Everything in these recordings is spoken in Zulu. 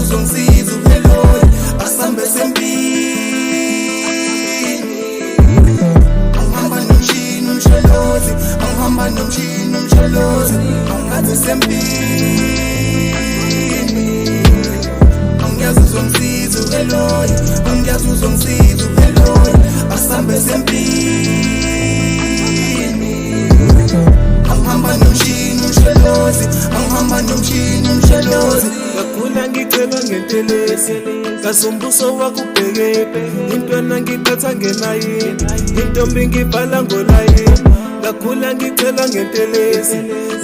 Uzongisiza uhelloy asambe sempini angihamba nomshini umsholozi angihamba nomshini umsholozi angathi sempini angiyazi uzongisiza uhelloy angiyazi uzongisiza uhelloy asambe sempini angihamba nomshini umsholozi angihamba nomshini umsholozi ngakhula ngicela ngentelezi kasumbuso wakubheke intwana ngiphatha ngelayini intombi ngibhala ngolayini ngakhula ngicela ngentelezi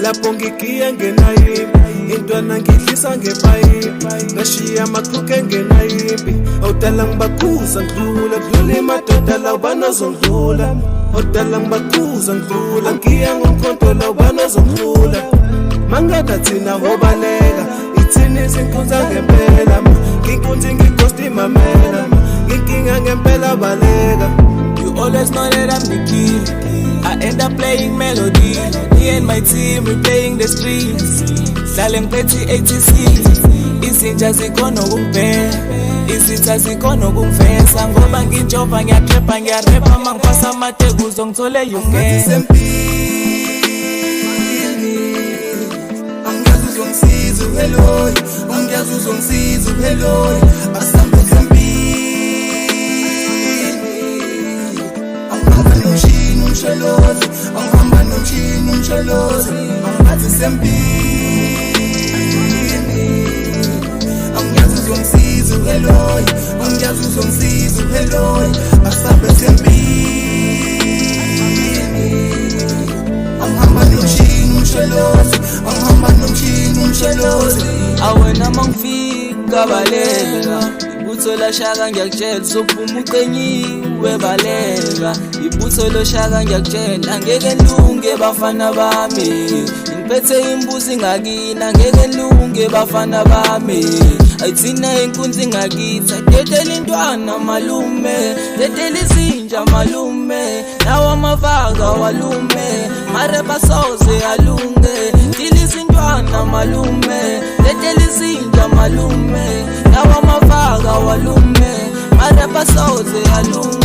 lapho ngigiya ngenayini intwana ngidlisa ngepayipi ngashiya amakhuke ngenayimpi awudala ngibakhuza ngidlula kudlula madoda lawo banozondlula awudala ngibakhuza ngidlula ngiya ngomkhonto lawo banozondlula mangada thina hobaleka ithini sinkunza ngempela nginkunzi ngighosti mamela nginkinga ngempela baleka. You always know that I'm the key. I end up playing melody. Me and my team, we playing the streets. Dlaleng petty ATC. Izinja zikhona ukungivela. Izitha zikhona ukungivesa. Ngoba ngijova ngiyatrapha ngiyarapha mangipasa amateka uzongithola yungena. Uzongisiza uhelloy angiyazi uzongisiza uhelloy asambe sempini angihamba nomshini umsholozi angihamba nomshini umsholozi angathi sempini angiyazi uzongisiza uhelloy angiyazi uzongisiza uhelloy asambe sempini angihamba nomshini umsholozi angihamba nomshini umsholozi awena mangifika baleka ibutho lashaka ngiyakutshela sophuma uqenyiwe baleka ibutho loshaka ngiyakutshela angeke lunge bafana bami ngiphethe imbuzi ngakina angeke lunge bafana bami ayithina inkunzi ngakithi dedela intwana malume dedela izinja malume nawo amavaka walume mare basoze alunge dilisa intwana malume dedela izinja malume nawo amavaka walume mare basoze alunge.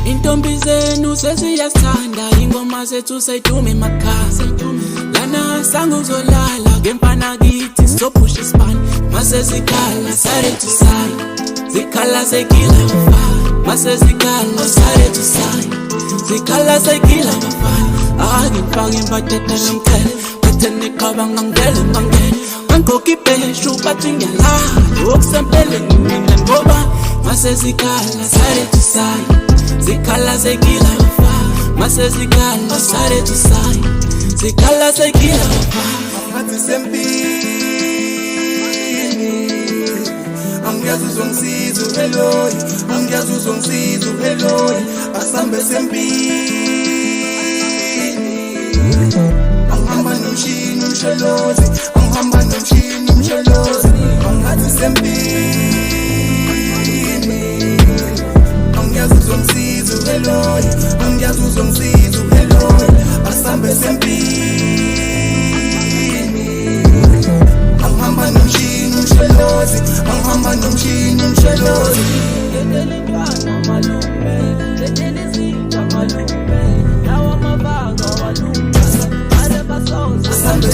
Intombi zenu sesiyasithanda ingoma zethu sayidume emakhaya lana sanguzolala ngempana kithi sophusha isibani mase zikhala side to side zikhala sekila bafana mase zikhala side to side zikhala sekila bafana ngifaka imbatata nomkele bathe niqabanga ngele mangele angoki beshu bathi ngiyala okusempele mina ngoba mase zikhala side to side zikhala sekila bafana mase zikhala side to side zikhala sekila bafana angathi sempini angiyazi uzongisiza uhelloy angiyazi uzongisiza uhelloy asambe sempini angihamba nomshini umsholozi angihamba nomshini umsholozi angathi sempini angiyazi uzongisiza uhelloy angiyazi uzongisiza uhelloy asambe sempini angihamba nomshini umsholozi angihamba nomshini umsholozi dedela intwana malume dedela izinja malume nawo amavaka walume mare basoze asambe